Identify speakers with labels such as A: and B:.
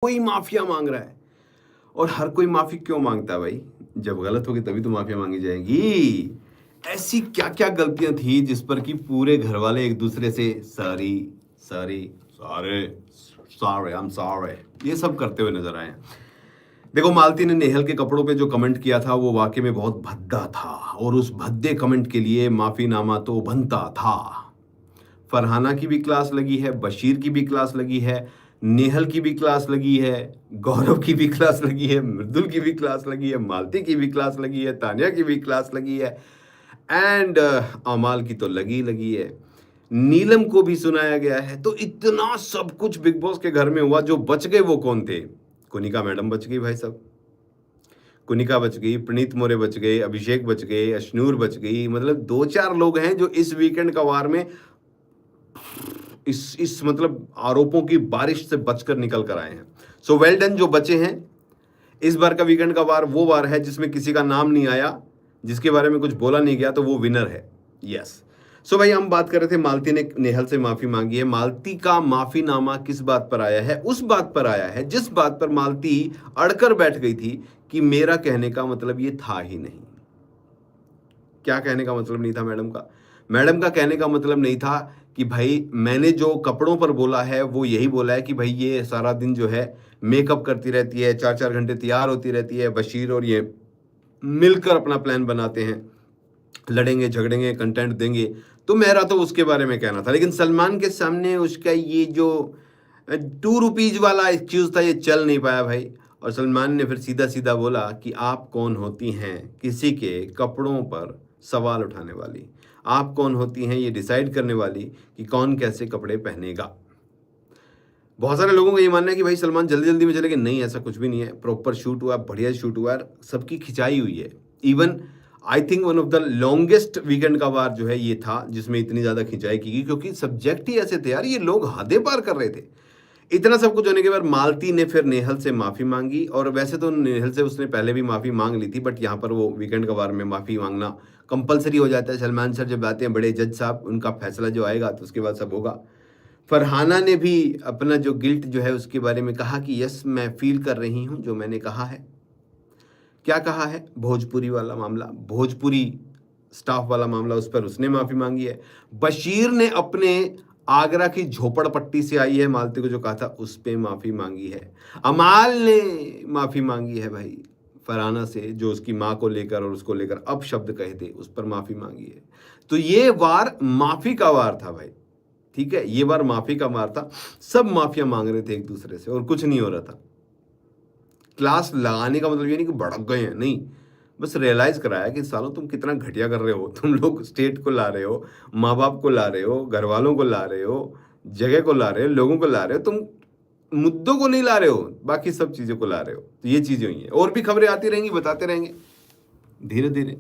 A: कोई माफिया मांग रहा है। और हर कोई माफी क्यों मांगता है भाई? जब गलत होगी तभी तो माफिया मांगी जाएगी। ऐसी क्या क्या गलतियां थी जिस पर कि पूरे घर वाले एक दूसरे से sorry sorry sorry sorry I am sorry ये सब करते हुए नजर आए हैं। देखो, मालती ने नेहल के कपड़ों पे जो कमेंट किया था वो वाकई में बहुत भद्दा था, और उस भद्दे कमेंट के लिए माफीनामा तो बनता था। फरहाना की भी क्लास लगी है, बशीर की भी क्लास लगी है, नेहल की भी क्लास लगी है, गौरव की भी क्लास लगी है, मृदुल की भी क्लास लगी है, मालती की भी क्लास लगी है, तानिया की भी क्लास लगी है, एंड अमाल की तो लगी लगी है। नीलम को भी सुनाया गया है। तो इतना सब कुछ बिग बॉस के घर में हुआ। जो बच गए वो कौन थे? कुनिका मैडम बच गई भाई साहब, कुनिका बच गई, प्रणीत मोरे बच गए, अभिषेक बच गए, अश्नूर बच गई। मतलब 2-4 लोग हैं जो इस वीकेंड का वार में इस मतलब आरोपों की बारिश से बचकर निकल कर आए हैं। सो वेल डन जो बचे हैं। इस बार का वीकेंड का वार वो वार है जिसमें किसी का नाम नहीं आया, जिसके बारे में कुछ बोला नहीं गया, तो वो विनर है। यस। सो भाई, हम बात कर रहे थे मालती ने नेहल से माफी मांगी है। मालती का माफीनामा किस बात पर आया है? उस बात पर आया है जिस बात पर मालती अड़कर बैठ गई थी कि मेरा कहने का मतलब ये था ही नहीं। क्या कहने का मतलब नहीं था मैडम का? मैडम का कहने का मतलब नहीं था कि भाई मैंने जो कपड़ों पर बोला है वो यही बोला है कि भाई ये सारा दिन जो है मेकअप करती रहती है, 4-4 घंटे तैयार होती रहती है, बशीर और ये मिलकर अपना प्लान बनाते हैं, लड़ेंगे झगड़ेंगे कंटेंट देंगे। तो मेरा तो उसके बारे में कहना था, लेकिन सलमान के सामने उसका ये जो 2 रुपीज वाला एक्सक्यूज था ये चल नहीं पाया भाई। और सलमान ने फिर सीधा सीधा बोला कि आप कौन होती हैं किसी के कपड़ों पर सवाल उठाने वाली? आप कौन होती हैं ये डिसाइड करने वाली कि कौन कैसे कपड़े पहनेगा? बहुत सारे लोगों का ये मानना है कि भाई सलमान जल्दी जल्दी में चले गए। नहीं, ऐसा कुछ भी नहीं है। प्रॉपर शूट हुआ, बढ़िया शूट हुआ, सबकी खिंचाई हुई है। Even I think one of the longest weekend का वार जो है ये था जिसमें इतनी ज़्यादा खिंचाई की गई, क्योंकि सब्जेक्ट ही ऐसे थे यार, ये लोग हदें पार कर रहे थे। इतना सब कुछ होने के बाद मालती ने फिर नेहल से माफ़ी मांगी, और वैसे तो नेहल से उसने पहले भी माफ़ी मांग ली थी, बट यहाँ पर वो वीकेंड का वार में माफ़ी मांगना कंपलसरी हो जाता है। सलमान सर जब आते हैं, बड़े जज साहब, उनका फैसला जो आएगा तो उसके बाद सब होगा। फरहाना ने भी अपना जो गिल्ट जो है उसके बारे में कहा कि यस, मैं फील कर रही हूँ जो मैंने कहा है। क्या कहा है? भोजपुरी वाला मामला, भोजपुरी स्टाफ वाला मामला, उस पर उसने माफ़ी मांगी है। बशीर ने अपने आगरा की झोपड़पट्टी से आई है मालती को जो कहा था उस पर माफ़ी मांगी है। अमाल ने माफ़ी मांगी है भाई फरहाना से, जो उसकी माँ को लेकर और उसको लेकर अपशब्द कहे थे, उस पर माफ़ी मांगी है। तो ये वार माफ़ी का वार था भाई, ठीक है, ये बार माफी का वार था। सब माफिया मांग रहे थे एक दूसरे से और कुछ नहीं हो रहा था। क्लास लगाने का मतलब ये नहीं कि भड़क गए हैं, नहीं, बस रियलाइज कराया कि सालों तुम कितना घटिया कर रहे हो। तुम लोग स्टेट को ला रहे हो, माँ बाप को ला रहे हो, घर वालों को ला रहे हो, जगह को ला रहे हो, लोगों को ला रहे हो, तुम मुद्दों को नहीं ला रहे हो, बाकी सब चीज़ों को ला रहे हो। तो ये चीज़ें हुई हैं, और भी खबरें आती रहेंगी, बताते रहेंगे धीरे धीरे।